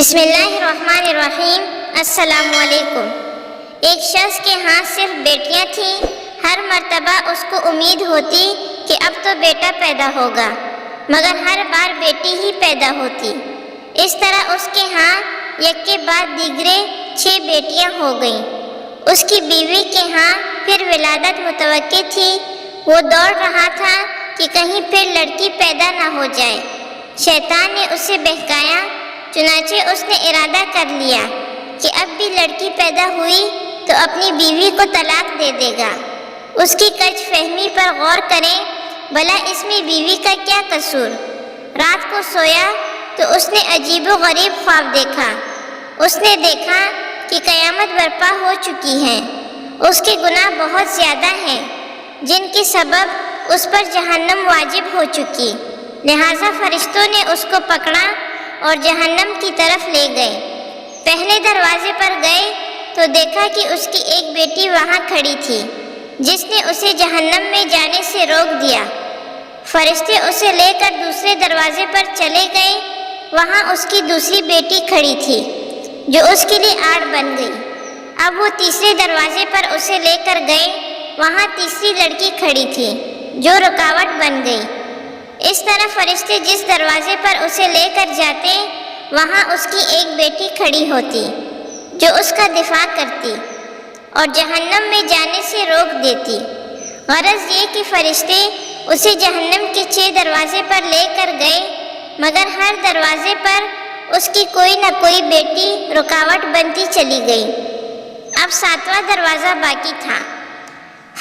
بسم اللہ الرحمن الرحیم۔ السلام علیکم۔ ایک شخص کے ہاں صرف بیٹیاں تھیں۔ ہر مرتبہ اس کو امید ہوتی کہ اب تو بیٹا پیدا ہوگا، مگر ہر بار بیٹی ہی پیدا ہوتی۔ اس طرح اس کے ہاں یک کے بعد دیگرے 6 بیٹیاں ہو گئیں۔ اس کی بیوی کے ہاں پھر ولادت متوقع تھی۔ وہ دوڑ رہا تھا کہ کہیں پھر لڑکی پیدا نہ ہو جائے۔ شیطان نے اسے بہکایا، چنانچہ اس نے ارادہ کر لیا کہ اب بھی لڑکی پیدا ہوئی تو اپنی بیوی کو طلاق دے دے گا۔ اس کی کج فہمی پر غور کریں، بھلا اس میں بیوی کا کیا قصور؟ رات کو سویا تو اس نے عجیب و غریب خواب دیکھا۔ اس نے دیکھا کہ قیامت برپا ہو چکی ہے۔ اس کے گناہ بہت زیادہ ہیں جن کے سبب اس پر جہنم واجب ہو چکی۔ لہٰذا فرشتوں نے اس کو پکڑا اور جہنم کی طرف لے گئے۔ پہلے دروازے پر گئے تو دیکھا کہ اس کی ایک بیٹی وہاں کھڑی تھی جس نے اسے جہنم میں جانے سے روک دیا۔ فرشتے اسے لے کر دوسرے دروازے پر چلے گئے۔ وہاں اس کی دوسری بیٹی کھڑی تھی جو اس کے لیے آڑ بن گئی۔ اب وہ تیسرے دروازے پر اسے لے کر گئے۔ وہاں تیسری لڑکی کھڑی تھی جو رکاوٹ بن گئی۔ اس طرح فرشتے جس دروازے پر اسے لے کر جاتے وہاں اس کی ایک بیٹی کھڑی ہوتی جو اس کا دفاع کرتی اور جہنم میں جانے سے روک دیتی۔ غرض یہ کہ فرشتے اسے جہنم کے 6 دروازے پر لے کر گئے، مگر ہر دروازے پر اس کی کوئی نہ کوئی بیٹی رکاوٹ بنتی چلی گئی۔ اب 7واں دروازہ باقی تھا۔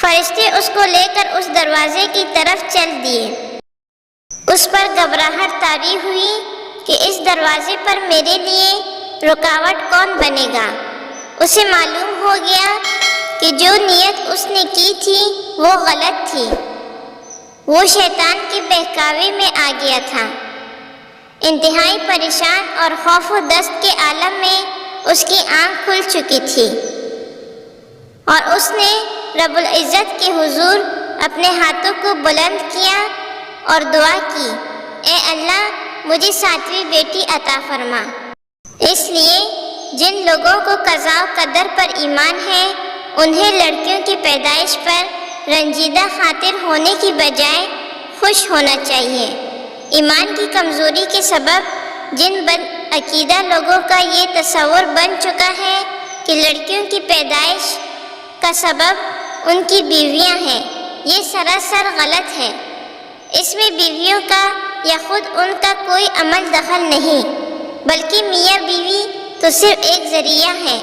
فرشتے اس کو لے کر اس دروازے کی طرف چل دیے۔ اس پر گھبراہٹ طاری ہوئی کہ اس دروازے پر میرے لیے رکاوٹ کون بنے گا۔ اسے معلوم ہو گیا کہ جو نیت اس نے کی تھی وہ غلط تھی۔ وہ شیطان کے بہکاوے میں آ گیا تھا۔ انتہائی پریشان اور خوف و دست کے عالم میں اس کی آنکھ کھل چکی تھی اور اس نے رب العزت کے حضور اپنے ہاتھوں کو بلند کیا اور دعا کی، اے اللہ مجھے 7ویں بیٹی عطا فرما۔ اس لیے جن لوگوں کو قضاء و قدر پر ایمان ہے انہیں لڑکیوں کی پیدائش پر رنجیدہ خاطر ہونے کی بجائے خوش ہونا چاہیے۔ ایمان کی کمزوری کے سبب جن بد عقیدہ لوگوں کا یہ تصور بن چکا ہے کہ لڑکیوں کی پیدائش کا سبب ان کی بیویاں ہیں، یہ سراسر غلط ہے۔ اس میں بیویوں کا یا خود ان کا کوئی عمل دخل نہیں، بلکہ میاں بیوی تو صرف ایک ذریعہ ہے۔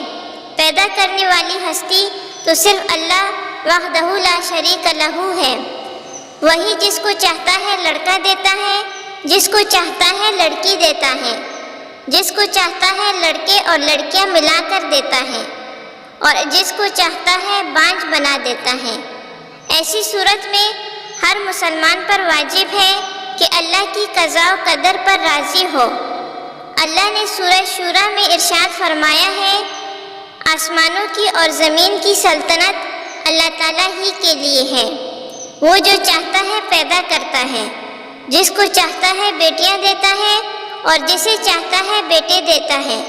پیدا کرنے والی ہستی تو صرف اللہ وحدہ لا شریک لہ ہے۔ وہی جس کو چاہتا ہے لڑکا دیتا ہے، جس کو چاہتا ہے لڑکی دیتا ہے، جس کو چاہتا ہے لڑکے اور لڑکیاں ملا کر دیتا ہے، اور جس کو چاہتا ہے بانجھ بنا دیتا ہے۔ ایسی صورت میں ہر مسلمان پر واجب ہے کہ اللہ کی قضاء و قدر پر راضی ہو۔ اللہ نے سورہ شورى میں ارشاد فرمایا ہے، آسمانوں کی اور زمین کی سلطنت اللہ تعالیٰ ہی کے لیے ہے۔ وہ جو چاہتا ہے پیدا کرتا ہے، جس کو چاہتا ہے بیٹیاں دیتا ہے اور جسے چاہتا ہے بیٹے دیتا ہے،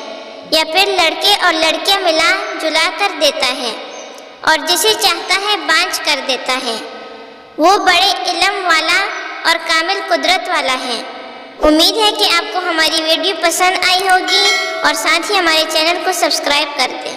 یا پھر لڑکے اور لڑکیاں ملا جلا کر دیتا ہے، اور جسے چاہتا ہے بانجھ کر دیتا ہے۔ وہ بڑے علم والا اور کامل قدرت والا ہے۔ امید ہے کہ آپ کو ہماری ویڈیو پسند آئی ہوگی اور ساتھ ہی ہمارے چینل کو سبسکرائب کر دیں۔